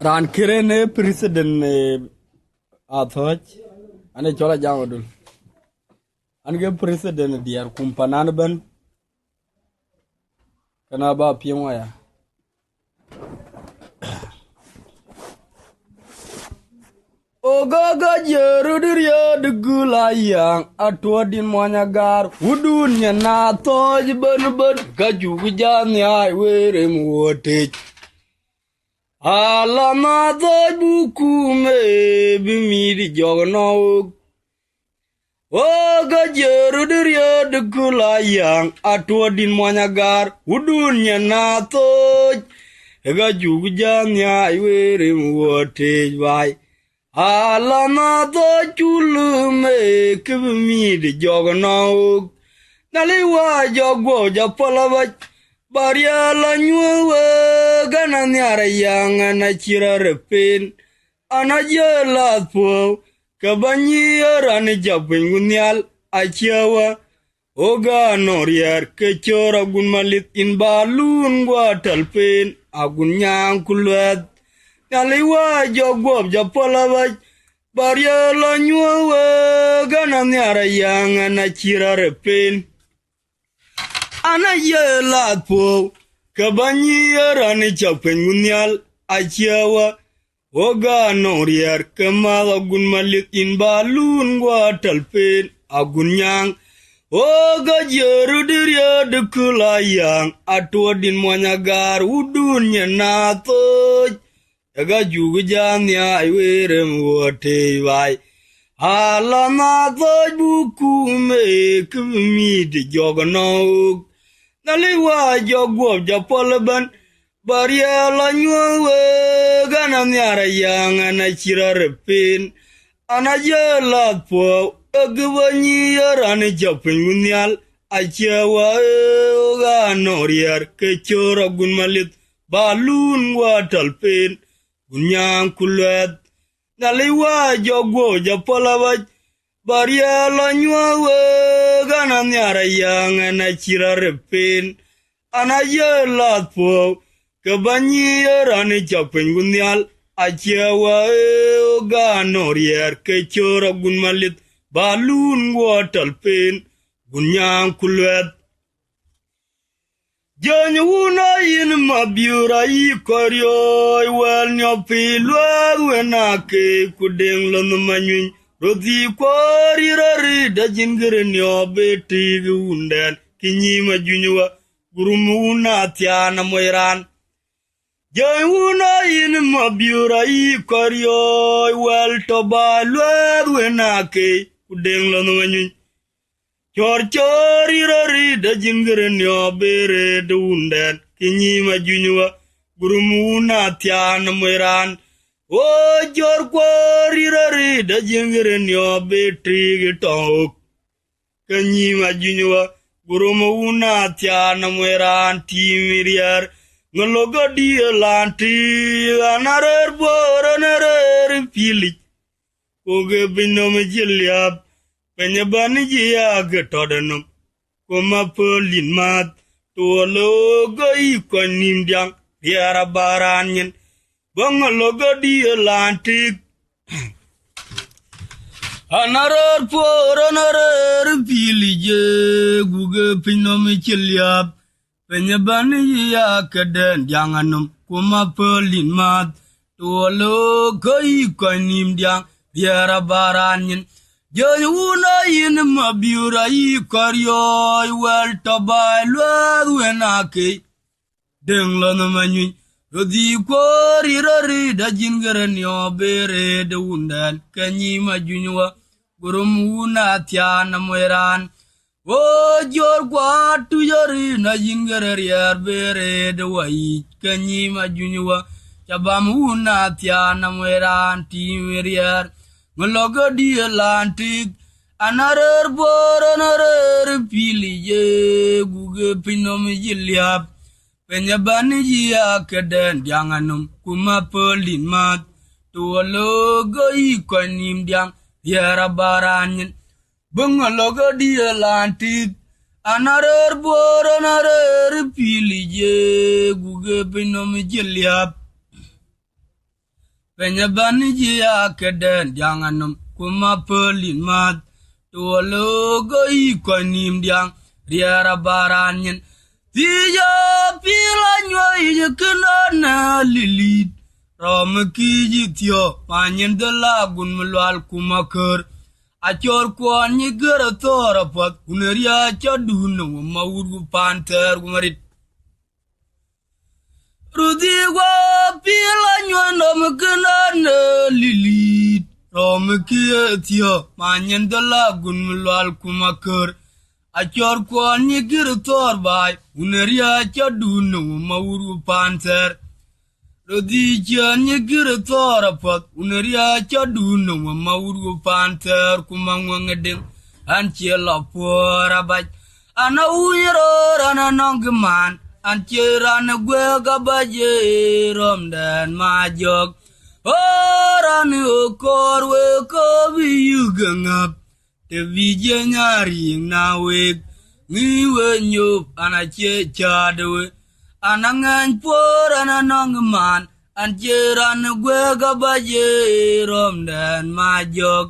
ran kirene president athoch ane chola jamadul ange president diar kumpanan ban kana ba pienwa ya ogaga jerudiria dugula yang atwadin monyagar wudun nyana toj ban gajugu janya were muote alama toj bukume bimidi jogno oga jerudiria dugula yang atwadin monyagar wudun nyana toj gajugu janya were muote vai alama to chulume kibmidi jognog naliwa jogwo japalawa baria la nyuwe gana nyara yang na chirarepin anajela po kabanyi rani japingunyal achiawa oga noriar kechora gun malit in balun gwa talpin agunyang kulwet naliwa jogwob japalawa baria la nyuwe gana nyara yang na chirarepin anajela po kabanyi rani japingunyal achiawa oga noriar kemala gun malit in balun gwa talpin agunyang oga jerudiria dekula yang atwadin monyagar udun nyenatoj ega jugu janya iwere mwote vai alama toj bukume kumidi jognog naliwa jogwob japalaban baria la nyuwe gana nyara yang na chirarepin anajela po egwanyi yarani japingunyal achewa oga noriar kechora gunmalit balun watalpin gunyang kulwet naliwa jogwo japalawaj baria la nyuwe gana nyara yang na chirarepin anajela po kabanyi yarani japingunyal achewa oga noriar kechora gunmalit balun watalpin gunyang kulwet janyuna yin mabiura yi koryo wel nyopi lwenake kudeng lon manyun rodi kwari rari da jingere nyobe tigi unden kinyima junywa gurumuna tiana moiran janyuna yin mabiura yi koryo wel toba lwenake kudeng lon manyun chori rari da jingere nyobere de unden kinyima junywa gurumuna tiana moiran o jor kwari rari da jingere nyobe trigi tok kinyima junywa gurumuna tiana moiran timiriar ngologo dia lanti anarer boronarer pili oge binome jiliap penyebani jia getodenum koma pelin mat tuologo ikon nimdiang diara baranyen bangologo dia lantik anarar poronarer pilije guge pinomi chiliap penyebani jia keden janganum koma pelin mat tuologo ikon nimdiang diara baranyen janyuna yin mabiura yi karyoy wel tabay lwad wenake deng lana manyuny rodi kwari rari da jingere nyobere de undan kanyi majunywa gurum wuna tiana moiran o jor kwatu yari na jingere riar bere de wayi kanyi majunywa chabam wuna tiana moiran timiriar ngologo dia lantik anarer boronarer pilije guge pinomi jiliap penyebani jia keden janganum kuma pelin mat tuologo ikon nimdiang diara baranyen bengologo dia lantik Anarer por anarer pilije guge pinomi jeliap. Penyabani jia keden janganum kuma pelin mat. Tuolo go ikonim diang riara baranyen. Tija pila nyoy kenana lilit. Rom kiji tio panyen de lagun melwal kumaker. Achor kwan nyi gara tora pat uneria chadunu mawudu panter gumarit. Rudi wa pila nyono mkenana lilit. Rom kiji tio panyen de lagun melwal kumaker. Achor kwan nyi gara tora bay uneria chadunu mawudu panter. Rodi jan ye gira tora pat uneria chadunu mawudu panter kumangwangeding anche la pora baj ana uyro rana nongman anche rana gwega baje romdan majog orani okorwe ko biyugangap te vije nyari nawe niwe nyop anache chadwe Anangan por ananong man anjeran gwega baje romdan majog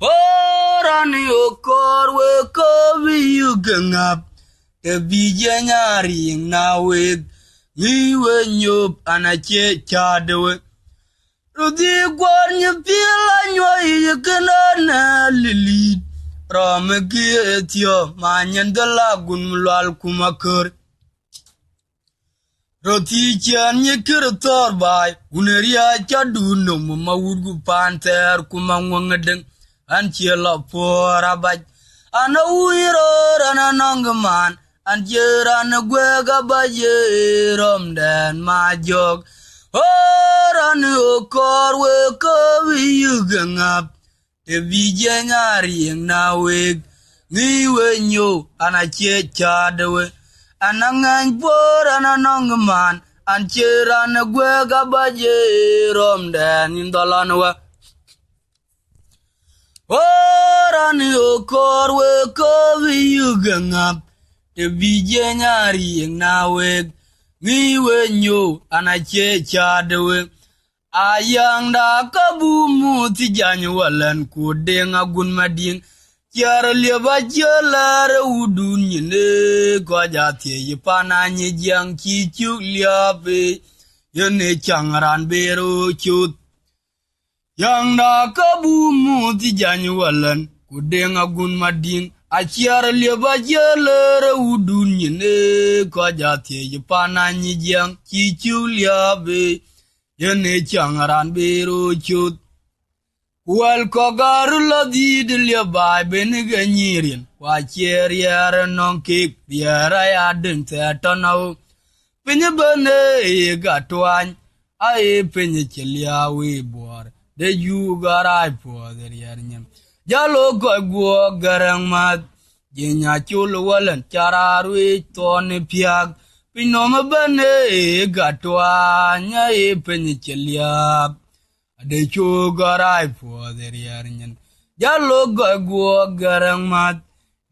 orani okor we ko biyugangap te bije nyari nawe niwe nyop anache chadwe rudi gwarnya pila nyoy yekanana lilit ramegi etio manyandala gunmulal kumakor Roti chan ye kirator bay uneria chadunu mawudu panter kumangwangedeng anche la pora baj ana uiro rana nongman anjeran gwega baje romdan majog orani okor we ko biyugangap te bije nyari nawe niwe nyo anache chadwe Anangan por ananong man ancheran gwega baje romdan indolanwa orani okor we ko biyugangap te bije nyari nawe niwe nyo anache chadwe ayang da kabumu tijanyu walan kudenga gun mading Kiara liaba jalar udun yine kwa jati yipana nyejang kichuk liabe yene changran bero chut yang da kabumu tijanyu walan kudenga gun mading achiara liaba jalar udun yine kwa jati yipana nyejang kichuk liabe yene changran bero chut Wal kogaru la didelia bay benega nyirin wa cher yara non kik yara ya ding tetanaw penye bane e gatwan ai penye chelia we bor de yu garai po der yarnyam jalo ko go garang mat jinya chul walan chararu ton piag pinoma bane e gatwan ai penye chelia De chugarai for the yarnyan. Jalo go garang mat.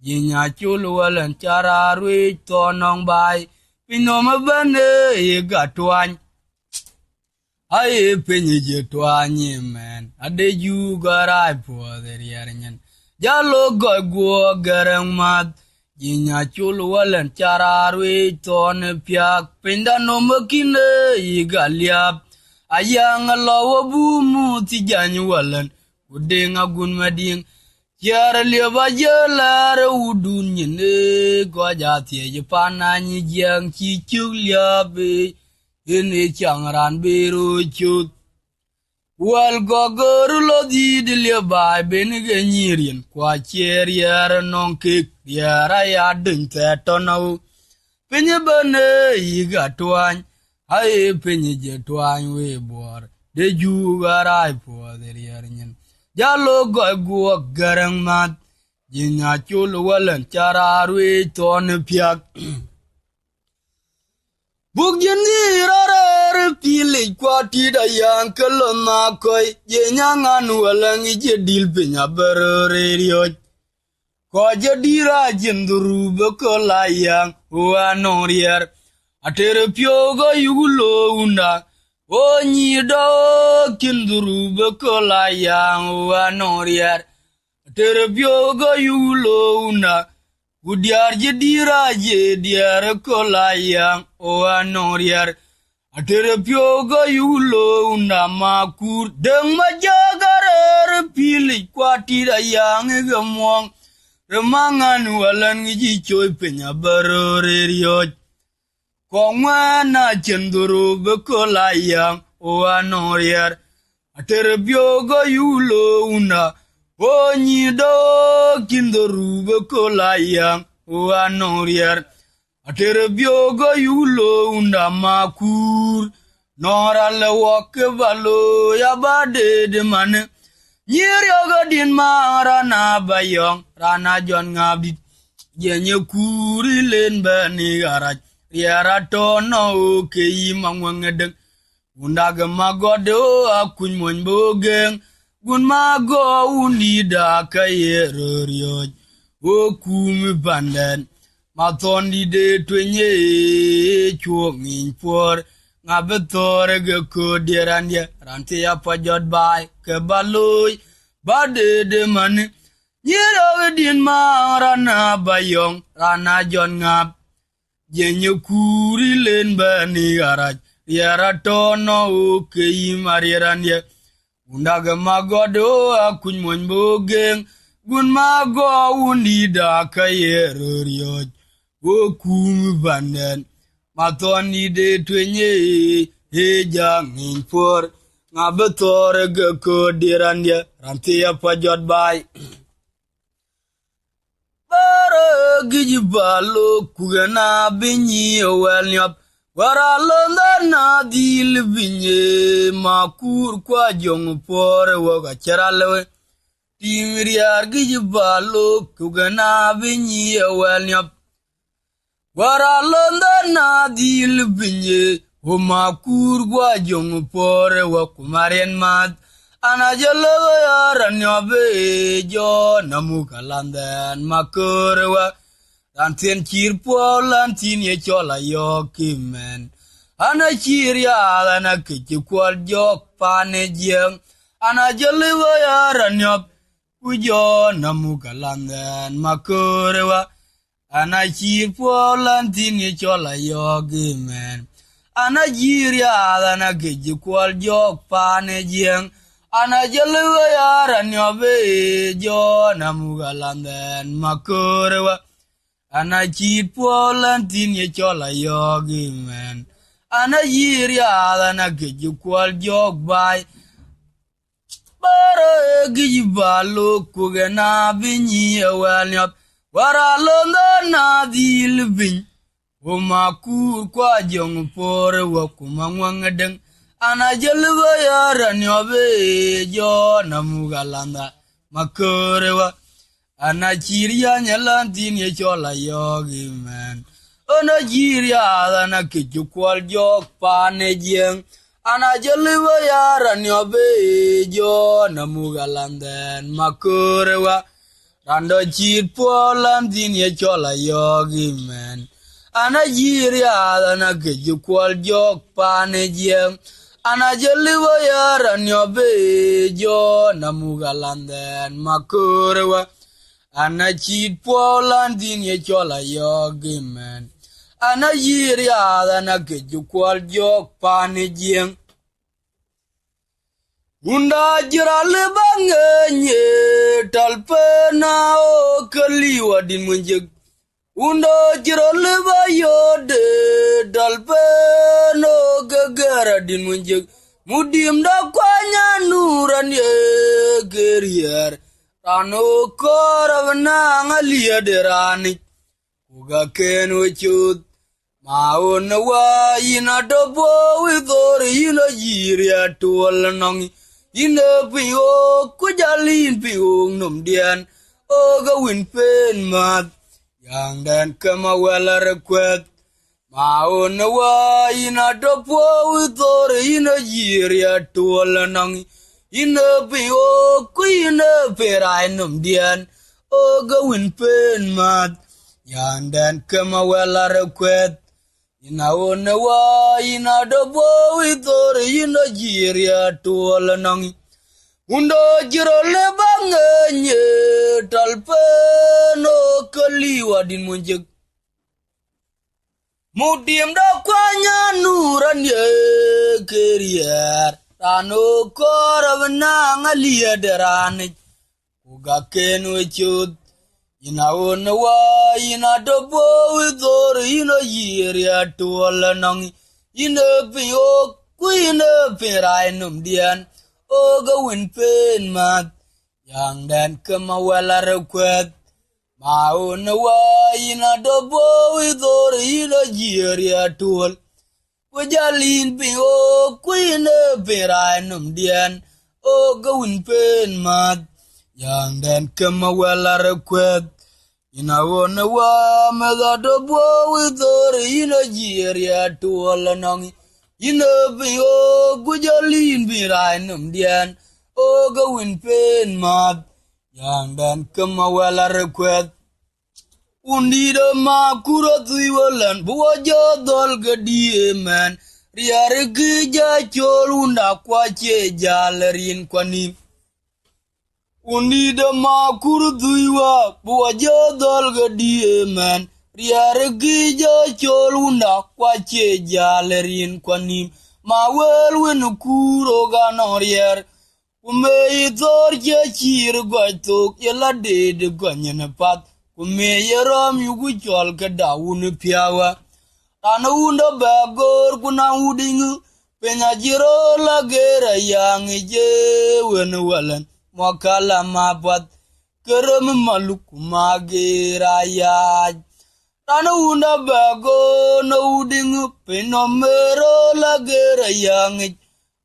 Jinya chulwal and chararwi tonong by. Pinoma bane gatwan. I penny jetwany man. A de jugarai for the yarnyan. Jalo go garang mat. Jinya chulwal and chararwi ton piak. Pinda no makine igaliap. Ayang lawa bumu tijanyu walan udenga gun mading kiara liaba jalar udun nyene kwa jati jepana nyijang chichuk liabe ene changran beru chut wal gogor lo di liaba benega nyirin kwa cher yara nonkik yara ya dun tetonaw penye bane yigatwany Ai penye jetwany we bor de jugarai po der yarnyen jalo go garang mat jinya chul walan chararwi ton piak bugyendi rare pili kwati da yang kelama koi jinya ngan walang je dil penya berere ko jadira jinduru bekolayang wa norier atere pyogo yugulo unda o nyido kinduru bekolayang wa norier atere pyogo yugulo unda gudyar jadira jediar kolayang wa norier atere pyogo yugulo unda makur deng majagarer pili kwatira yang gamong remangan walan ngiji choy penya barorerioj kongwana chenduru bekolayang oa norier atere biogo yulo una onyido kindoru bekolayang oa norier atere biogo yulo una makur nora lewake balo yabade de mane Nyiryogo din marana bayong rana jon ngabdit jenye kuri len bani garaj riara tono ke yimangwangedeng undaga magodo akuny mon bogeng gun mago unida kayerorioj okumi banden matondi de twenye chuongin por ngabetore ge kodierandye rante ya pajot bay ke baloy bade de mane nyiro din marana bayong rana jon ngab jenye kuri len bani garaj yara tono ke yimarierandye undaga magodo akuny mon bogeng gun mago undida kayerorioj okumi banden matoni de twenye jangin por ngabetore ge kodierandye rantia pajot bay bara gijibalo kugana binyi owelnyap wara londa na dil binye makur kwa jong por woga charalewe timiriar gijibalo kugana binyi owelnyap wara londa na dil binye homa kurgwa jong pore wa kumaren mat anajalo yaran yobe jo namukalandan makorewa antien kirpo lantin ye chola yokimen anachiria ana kichikwal jok pane jeng anajalo yaran yob kujo namukalandan makorewa Anachir polantin ye chola yogi men. Anajiria ana geji kwal jok pane jeng. Anajaluwa yaran yobe jo namugalanden makorewa. Anachir polantin ye chola yogi men. Anajiria ana geji kwal jok bay. Bara geji balo kugena binyi ewel nyop. Wara londa na dilbin Womakur kwa jong pore wakumangwangedeng Anajelwa yaran yobe jo namugalanda makorewa Anachiria nyalantin ye chola yogi men Anajiria ana kichukwal jok pane jeng Anajelwa yaran yobe jo namugalanden makorewa Rando chit polan din ye chola yogi men. Ana jiria ana keju kwal jok pane jeng. Ana jeliwa yaran yobe jo namugalanden makorewa. Ana chit polan din ye chola yogi men. Ana jiria ana keju kwal jok pane jeng. Unda jirale bangenye talpena o kaliwa din munjek. Unda jirale bayode talpena o gagara din munjek. Mudim da kwanya nuran ye gerier. Rano kora venang alia derani. Uga ken wechut. Mauna wa ina dobo withori ina jiria tuwala nongi. Ina piyo kujalin piyo nom dian oga win pen mat yang dan kama wala rekwet mauna wa ina dopo withore ina jiria tuwala nangi ina piyo ku ina perai nom dian o go win pen mat yandan kama wala rekwet ina wona wa ina do bo witor ina jiria tuola nangi undo jiro le bangenye talpe no kaliwa din munjek mudim da kwanya nuran ye kerier tano korabna ngalia derane uga kenu chut ina wona wa ina dobo widor ina yiria tuola nangi ina pio kuina pirainum dian oga win pen mat yang dan kema wala rekwet mauna wa ina dobo widor ina yiria tuol wajalin pio kuina pirainum dian oga win pen mat yang dan kema wala rekwet ina wona wa mega dobo widor ina jiria tuola nangi ina pio gujalin birainum dian oga win pen mat yang dan kema wala rekwet undida makura tuiwalan buwa jodol gadie man riare gija chol unda kwache jalerin kwani unida makuru duiwa buwa jodol gadie man riare gija chol unda kwache jalerin kwani mawel wenu kuro ganorier ume torje chir goitok yela dede gonyene pat ume yerom yugu chol kadawunu piawa tana unda bagor kuna udingu penya jiro lagera yang je wenu walan mwakala mapat kerem maluku magera ya tana unda bago no udingu penomero lagera yang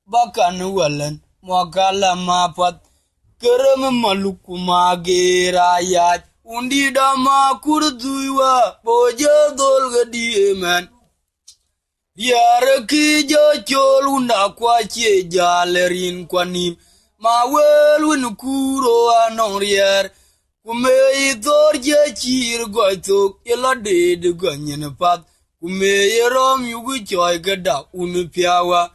bakan walan mwakala mapat kerem maluku magera ya undi dama kurduiwa boje dolga dieman diare kijo chol unda kwache jalerin kwanim mawel win kuro anorier kume itorje chir goitok ila dede ganyen pat kume yerom yugu choy gada unu piawa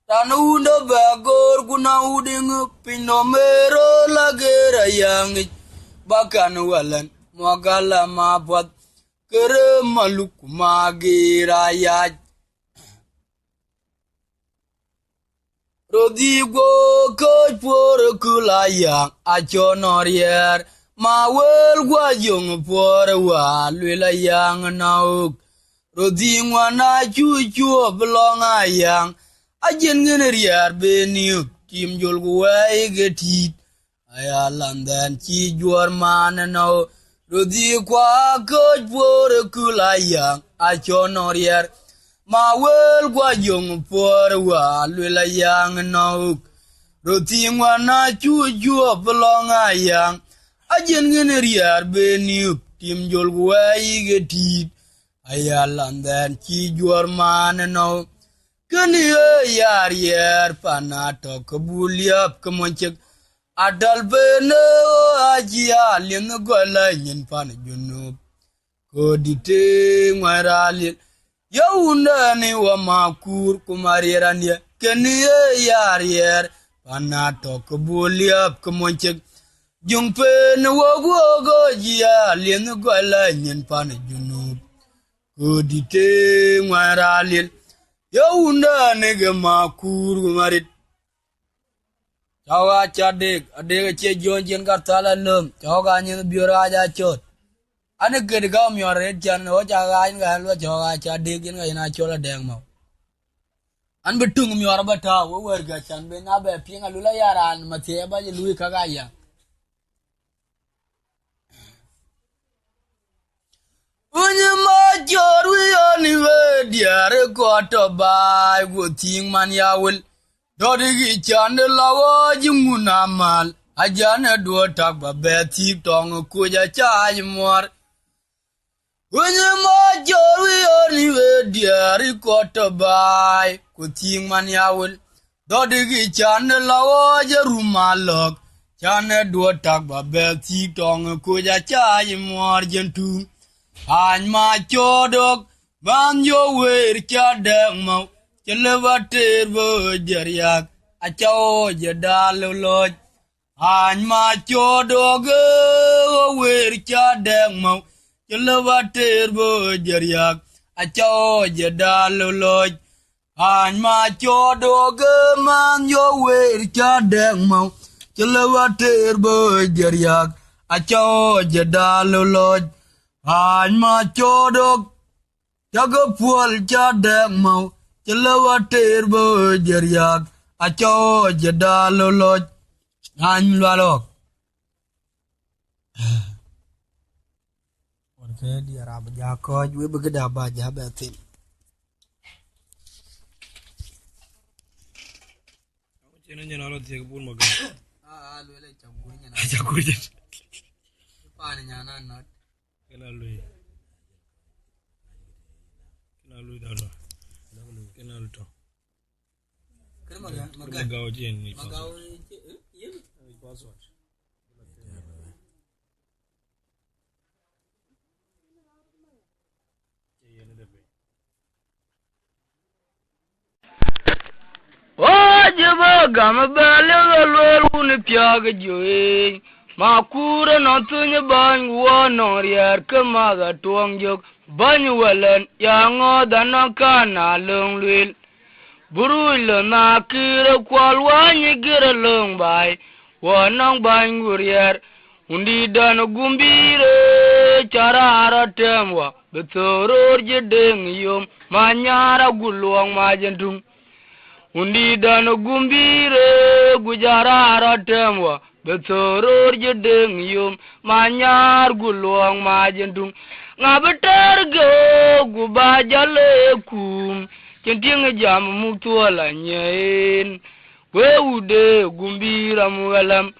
tana unda bagor kuna udingu pinomero lagera yang bakan walan mwagala mapat kere maluku magira ya rodigo koy por kulayang achonorier mawel gwajong por wa lwilayang nauk rodingwa na chuchu blonga yang ajen ngenerier beniu kim jolguwai getit ayalandan chi juar manano rodi kwa koy por kulayang achonorier mawel gwajong por wa lwilayang nauk rotingwa na chuchu blonga yang ajen ngenerier beniu kim jolguwai getit ayalandan chi juar manano kani yar panato kabuliap kamonchek adal bene ajia lin gola yin pan junub kodite ngwarali yauna ni wa makur kumarirania kani yar panato kabuliap kamonchek jungpen wogo jia lin gola yin pan junub kodite ngwarali yauna nege makur kumarit chawa chadik adega che jonjen kartala lum chawa nyen biora aja chot ane ged ga mi ore chan o chaga in ga lo chawa chadik in ga ina chola deng mau an betung mi ora bata wo wer ga chan be na be pinga lula yaran mathe ba je lui kaga ya unye ma jor wi oni we diare ko to bai go ting man yawul dodigi chande lawo jinguna mal ajana do tak ba beti tong kuja chaj mor unye ma jor wi oni we diare ko to bai go ting man yawul dodigi chande lawo jerumalok chane do tak ba bel ti tong ko ja cha yi mor jen tu an ma chodok ban yo wer cha dang mau chele va ter bo jariak a chao je dal loj an ma chodok wer cha dang mau chele va ter bo jariak a chao je dal loj an ma chodok man yo wer cha dang mau chele va ter bo jariak a chao je dal loj an ma chodok jaga pual jadang mau celawa terbo jariak aco jadalo loj an lalok warga di arab jako we begeda ba jabatin Cina nyana lo tiga pun makan. lu le campurnya Campur je. Pan nyana not Kenal lu dah lo. Kenal tu. Kenapa magan Magau je ni. magau iya Password. Wajib gam balik lalu ni piaga joe makura nantunya bang wana riar kemaga tuang jok banyu walan yang adana kana longlil buruil na kira kwalwanya gira long bai wanang bang riar undi dan gumbire cara aratemwa betoror jedeng yom manyara guluang majentung undi dan gumbire gujara ratemwa betoror jedeng yum manyar guluang majentung ngabeter go gubajale kum kenting jam mutuala nyen we ude gumbira mualam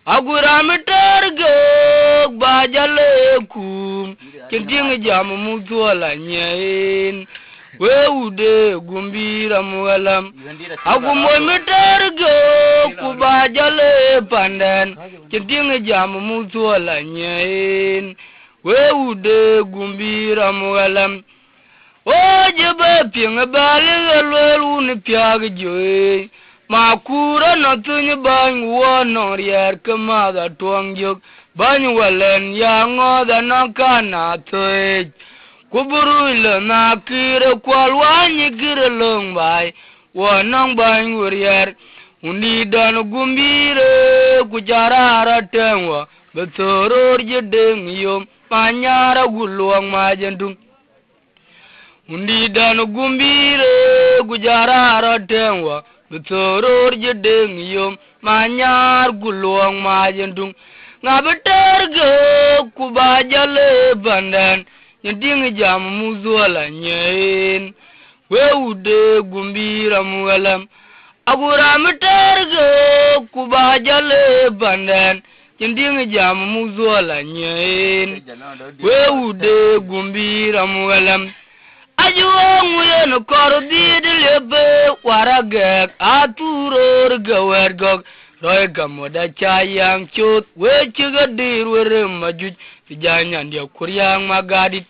agurameter go bajale kum kenting jam mutuala nyen we ude gumbira mualam agumoy metergo kubajale pandan kenting jam mutuala nyen we ude gumbira mualam ojibe pinga bale lelu ni piag joy makura natunya bang wono rier kemaga tuangjok bany walen yango da nakana toy kuburula na kire kwalwanyi kire longbai wanang bang wurier undi dan gumbire kujarara tengwa betoror jedeng yom manyara guluang majentung undi dan gumbire kujarara tengwa betoror jedeng yom manyar guluang majentung ngabeterge kubajale bandan Nyending jam muzuala nyen we ude gumbira mualam agura meterge kubajale bandan nyending jam muzuala nyen we ude gumbira mualam ajuwa nguyen kordi dilebe waragek aturor gawergok roy gamoda chayang chut we chigadir were majuj Tijanya dia kuryang magadit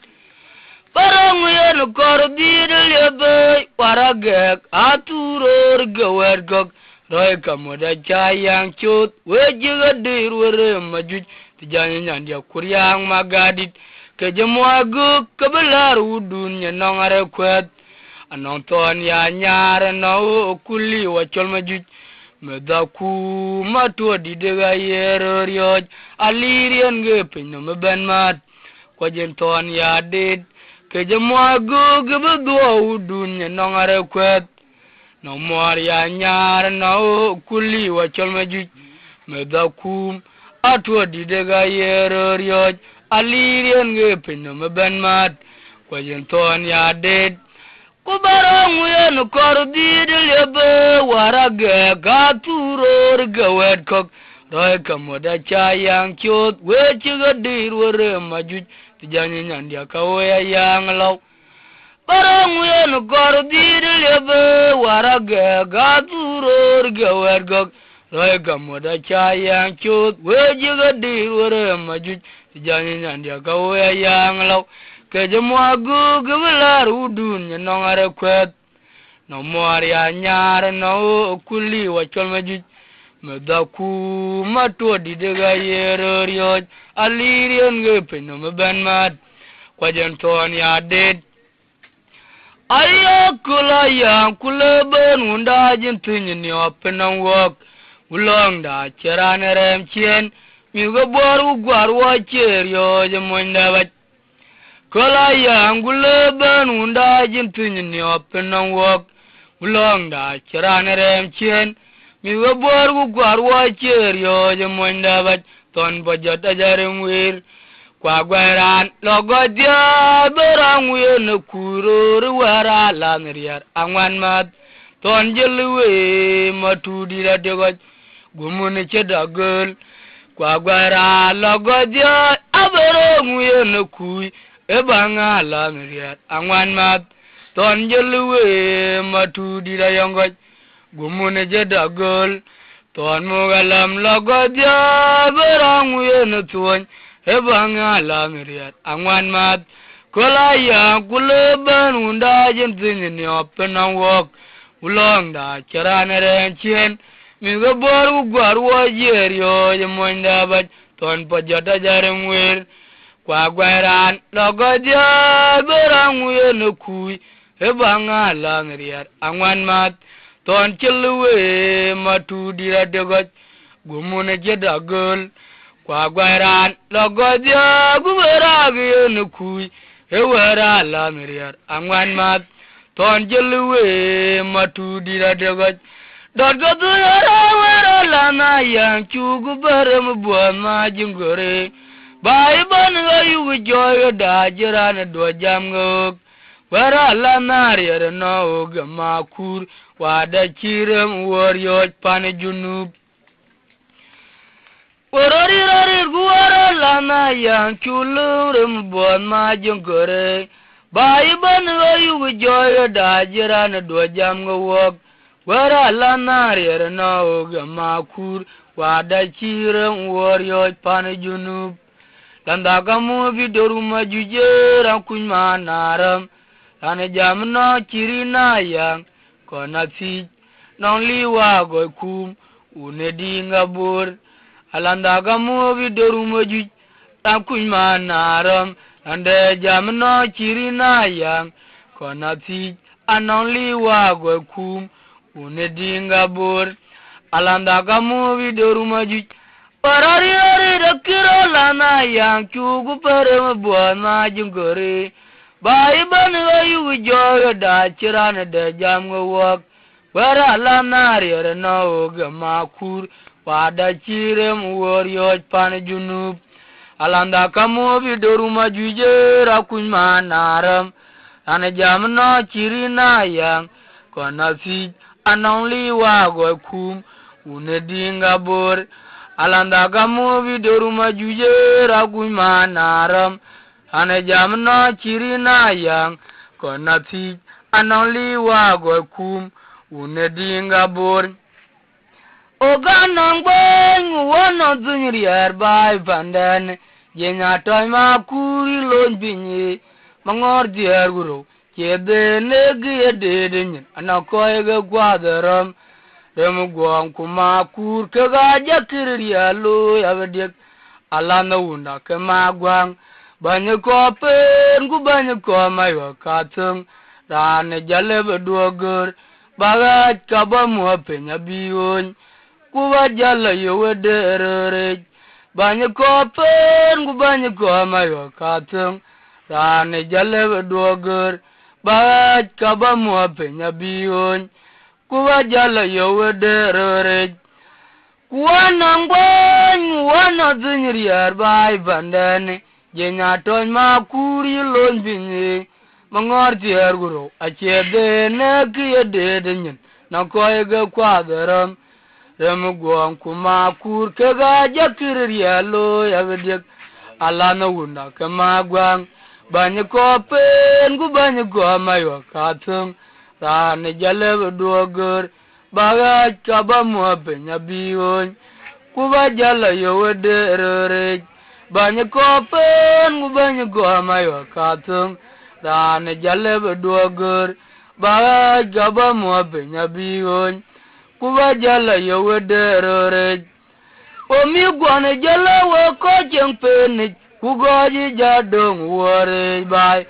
Parang yen kordi dilebe waragek aturor gawergok roy kamoda chayang chut wejiga dir were majuj tijanya dia kuryang magadit kejemwagu kebelar udun nyenongare kwet anong ton ya nyare na okuli wachol majuj medaku matu didega yerorioj alirian ge pinno meben mat kwajen ton ya dit kejemwagu gebedua udun nyenongare kwet no mor ya nyare na okuli wachol majuj medaku atu didega yerorioj alirian ge pinno meben mat kwajen ton ya dit Kubarang yen kordi dilebe warage gaturor gawet kok roy kamoda chayang chot wechiga dir were majuj tijanya nyandia kawaya yang law Barang yen kordi dilebe warage gaturor gawet kok Roi gamoda chayang chut wejiga di wore majuj tijani nyandia kawe yang lau kejemua gu gebelar udun nyenong are kwet no muari anyar no kuli wachol majuj medaku matu di dega yerorioj alirian gepe no meben mat kwajen ton ya det ayo kula yang kuleben undajin tunyi openang wok ulong da cerane rem chien mi go boru gwar wa cherio je monda bat kula yang kuleben undajin tunyi openang wok ulong da cerane rem chien mi go boru gwar wa cherio je monda bat ton bojot ajarim wir kwa gwaran logodia berang wen kurur wara lanriar angwan mat ton jelwe matudi la dego gumune chedagel kwa gwara logodia aberang wen kuy ebanga lanriar angwan mat ton jelwe matudi la yongo gumune chedagel ton mugalam logodia berang wen tuon ebanga lamiriat angwan mat kolaya kuleben undajen tinni openan wok ulong da charane renchen mi go boru gwarwa yerio je monda bat ton pajata jarem wir kwa gwaran logodia berang yen kuy ebanga lamiriat angwan mat ton chilwe matu dira degot gumune jedagol kwa gwaran logodia guberagi nukui ewera lamiriar angwan mat ton jelwe matu dira degot dogodu wera lana yang chugu barem buama jingore bai ban ayu joy da jirana do jamngok wera lana riar no gamakur wada chirem waryo pan junub Orori rori guara lana yang chulurum bon ma jongore bai ban ayu joy da jirana do jam ngok wara lana rier no gamakur wada chirem waryo pan junub tanda kamu bidoru majujera kunyma naram ane jamno chirina yang kona fi non liwa go kum unedinga bor alanda gamu bidoru majuj takunyma naram ande jamno chirina yang kona fi anon liwa go kum unedinga bor alanda gamu bidoru majuj parari ari rakiro lana yang chugu pare buana jingore bai ban ayu joy da chirana de jam ngwak wara lana rier no gamakur wada chirem waryo pan junub alanda kamu bidoru majuje rakunyma naram ane jamno chirina yang kona fi anonli wago kum unedinga bor alanda kamu bidoru majuje rakunyma naram ane jamno chirina yang kona fi anonli wago kum unedinga bor Oganang bang wono dunyar bai pandan yenya toy ma kuri lon binyi mangor diar guru kede negi ededin anakoy ga gwadaram remu gwang kuma kur ke ga jakiriya lo yabedik alana wunda ke magwang banye ko pen gu banye ko mayo katung rane jalebe duogur bagat kabamu penya biyon kuwa jala yowe derere banye ko pen gu banye ko mayo katung rane jalebe duogur bagat kabamu penya biyon kuwa jala yowe derere kuwa nangwan wana dunyar bai bandane jenya ton ma kuri lon binye mangor tiar guru achede ne kiede denyen na koy ga kwadaram rem gwang kuma kur ke ga jakir yalo yabedik alana wunda kama gwang banye ko pen gu banye go mayo katung ra ne jale dogur baga chaba mo penya bion kuba jala yo derere banya kopen kubanya go mayo katung dan jale beduagur baga chaba mo penya bion kuba jala yo derere omi gwana jala wo ko jengpen kugoji jadong wore bai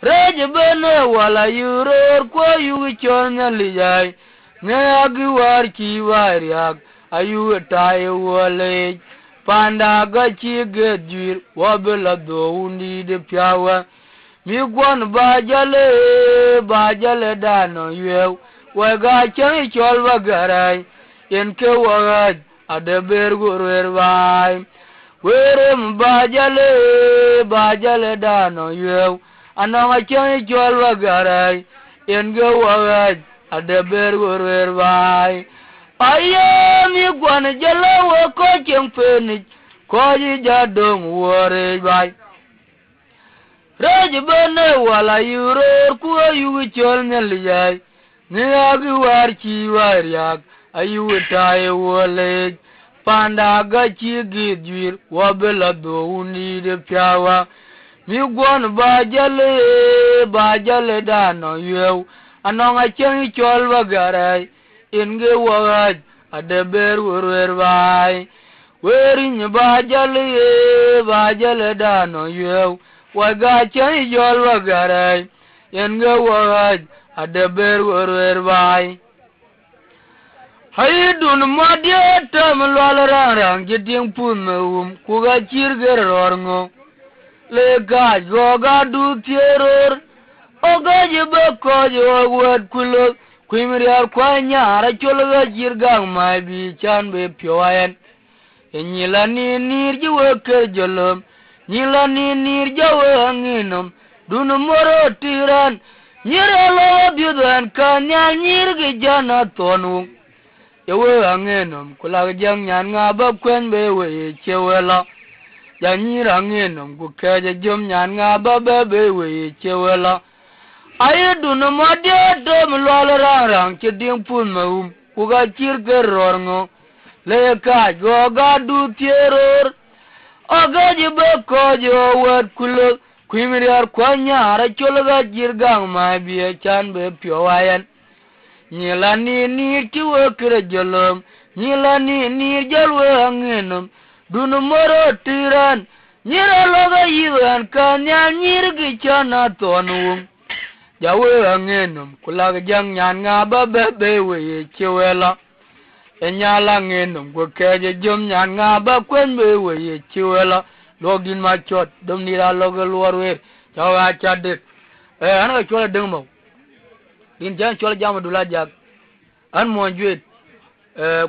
reje bene wala yuror ko yugi chonya lijai ngagi war ki wariak ayu tai wole panda ga chi gedjir wabela do undi de piawa mi gwan bajale dano yew waga chai chol wagarai en ke wagaj ade bergur bai werem bajale dano yew ananga chai chol wagarai en ge wagaj ade bergur bai aye mi gwan jalawo ko chempeni ko ji jadong wore bai reje bene wala yuro ku ayu chol nyaliyai ngagi war chi wariak ayu tai wole panda ga chi gidjir wabela do uni de piawa mi gwan bajale dano yew ananga chai chol wagarai inge wagaj ade bergur bai werin bajale dano yew waga chai chol wagarai inge wagaj ade bergur bai haydun madye tam lolrang jiding punum kuga chirger orngo le ga goga du terror oga jibe ko jo wad kulo kwimriar kwanya ra chologa jirgang mai bi chan be pyoen enyilani nir jiwe ke jolom nyilani nir jawe anginom dun moro tiran nyirelo bidan kanya nyirgi jana tonu yewe angenom kula jang nyan nga ba kwen be we chewela janyira angenom ku keje jom nyan nga ba be we chewela ayedu no madye dom lolrang chiding pun maum ku ga chirger rorngo le ka goga du terror aga jibe ko jo wad kulo kwimriar kwanya ra chologa jirgang ma bi chan be pyowayan nyilani ni kiwe kire jolom nyilani ni jalwe angenom dunu moro tiran nyira loga yiwan kanya nyirgi chana tonu jawe angenom kulaga jang nyan nga ba be we chewela enyala angenom go keje jom nyan nga ba kwen be we chewela login ma chot dom nira loga luarwe jawa chadik ana chola dengmo din jan chola jama dula jak an monjuet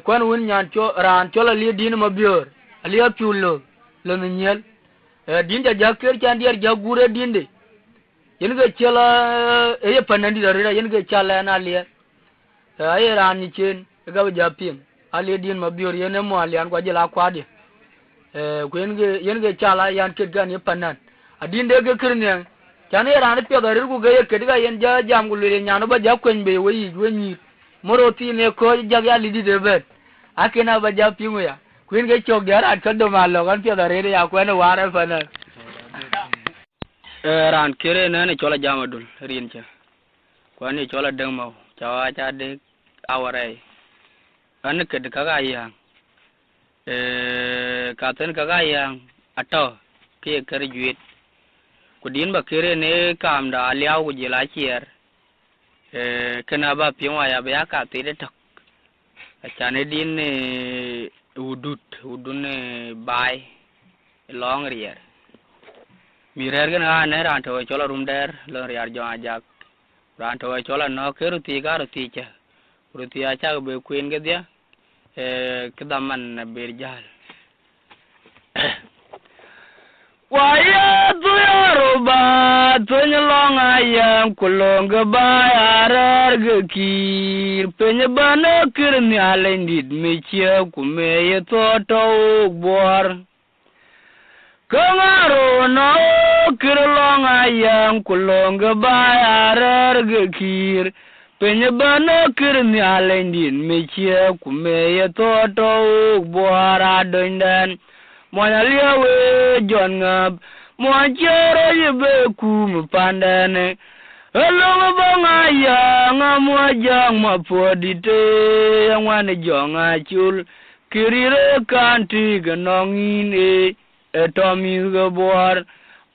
kwan won nyan cho ran chola li din ma bior ali apulo le nyel din ja jaker chan diar jagure din de yen ga chola e panandi dare yen ga chala na li ay ran ni chen ga japin ali din ma bior yen mo ali an kwa jela kwa de ko yen ga chala yan ket gan ye panan adin de ga kirne chane ran pe dare ku ga ye ket ga yen ja jam gulu le nyano ba jakwen be we weni moroti ne ko jagya lidi de bet akena ba japingu ya kuin ga chok gara kan do malo kan pe dare ya ko ne wara fana ran kire ne chola jamadul rincha ko ne chola dengmo chawa cha de aware an ke de kaga ya ka ten kaga ya ato ke kare juet kudin ba kire ne kam da aliaw ku jila chier kena ba piwa ya ba ka te de tok chane din udun bai long rier mirer gana ne ran to chola rum der lo riar jo ajak ran to chola no keruti ga ruti cha ruti acha be queen ge dia kedaman berjal waya tu yaruba tunyalong ayam kulong bayar gekir penyebana kirni alendid mecia kumeye toto bor kangaro no kirlong ayam kulong bayar gekir penye bana kirni alendin mechie kume to to bora donden moya liawe jongab mo chero yebe kum pandane hello banga ya ngamo jang ma podite ngwane jonga chul kirire kanti gnongine etomi gobor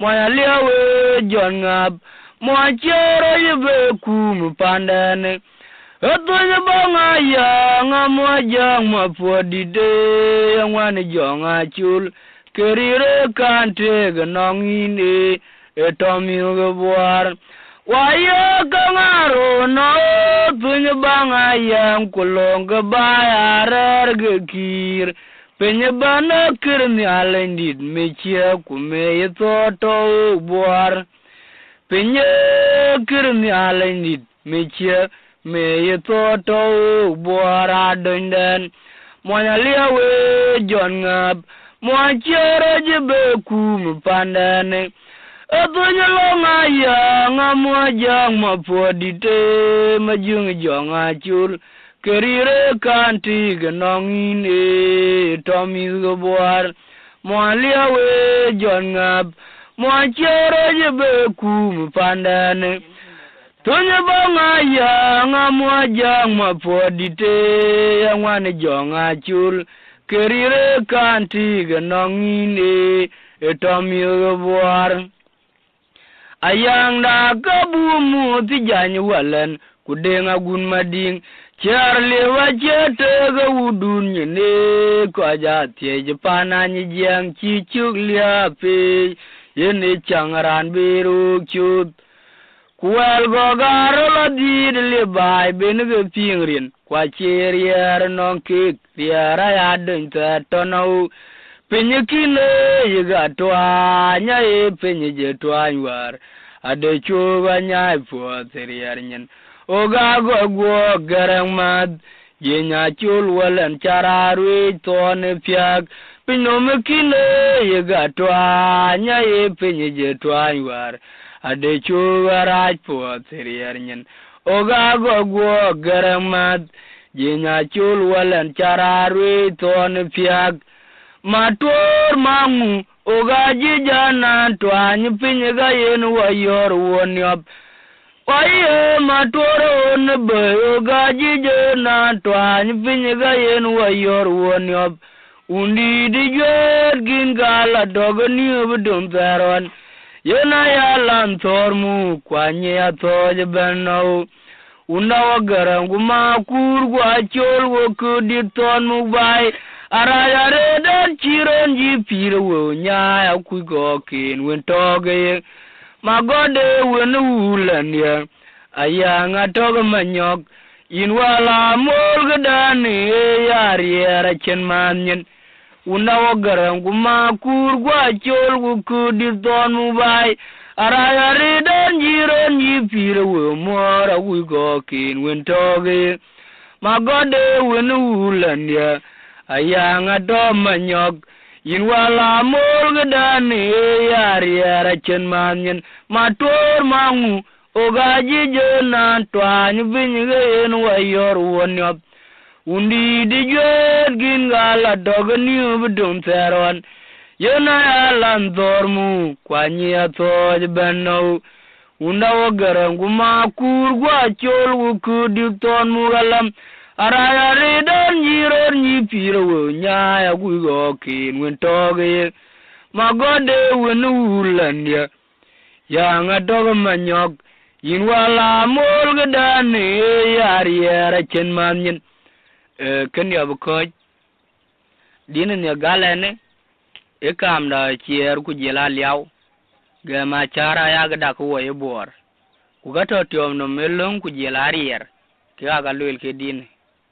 moya liawe jongab mo chero yebe kum pandane etonya banga ya ngamo jang ma podite ngwane jonga chul kirire kante gnongine etomi gobor waya kangaro no tunya banga yang kulong baya rarge kir penye bana kirni alendit mechia kume to bor penye kirni alendit mechia me to bor adondan moya liawe jongab mo chere jebe kum pandane atonya longa ya ngamo jang ma podite majung jonga chul kerire kanti gnongine tomi gobor mo liawe jongab mo chere jebe kum pandane tonya banga ya ngamo jang ma podite ngwane jonga chul kerire kanti gnongine tomi gobor ayang da kabumu ti janyu walan kudenga gun mading charle wachete ga udun ne ko ja tie japana ni jang chi chuk lia pe yene changran biru chut kwal go garo la di le bai ben ga pingrin kwa cherier non ke tiara ya den ta tono penyekine yiga twa nya e penye twa war ade chuba nya po teriernya oga go garang mad yenya chul walan chararu ton piak pinomekine yiga twa nya e penye twa war ade chuba raj po teriernya oga go garang mad yenya chul walan chararu ton piak matur mangu ogaji jana twany pinye ga yen wayor wonyop waye matur on be ogaji jana twany pinye ga yen wayor wonyop undi di jor gin gala dogni obdum taron yena ya lan tormu kwanye atoj benno unawa garangu makur gwa chol wo kudi ton mu bai araya redan chiron ji piro nya ya ku go kin wen toge magode wen ulan ya ayanga toge manyok in wala mol gadani yariera chen manyen unawo garangu makur gwa chol gu kudi ton mu bai araya redan chiron ji piro mora ku go kin wen toge magode wen ulan ya ayanga do manyok in wala mol gadani yariera chen manyen matur mangu ogaji jona twany binyge en wayor wonyop undi di jod gin gala dogni ubdum teron yena alan dormu kwanyi atoj benno unawo garangu makur gwa chol ukudi ton mugalam araya redan jiron ni piro nya ya gugo kin wen toge magode wen ulandia ya ngadog manyok in wala mol gadane yariera chen manyen ken ya buko dinen ya galene e kam da chier ku jela liaw ga ma chara ya gada ko ye bor ku gato tiom no melong ku jela rier ka ga lul ke din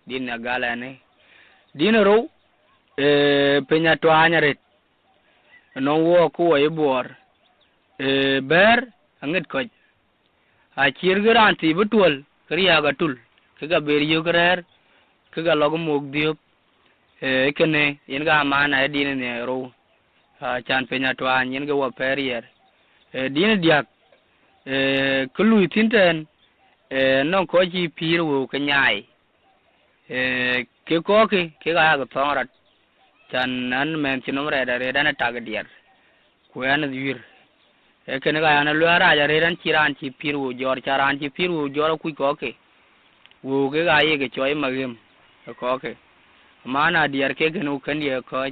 ya galene dinero penya to anyaret no wo ku ye bor ber anget ko a chier garanti betul kriya ga tul kaga ber yogrer kaga logo mogdiop kene yen ga mana dine ne ro chan penya to an yen ga wa perier dine diak kulu tinten non ko chi pir wo ke nyai ke ko ke ga ga thora chan nan men chinom re da re da na tag dier ku an dir ke ne ga na lu ara ja re ran chiran chi pir wo jor charan chi pir wo jor ku ko ke wo ke ga ye ke choi magem ko ke mana dier ke gnu kan ye ko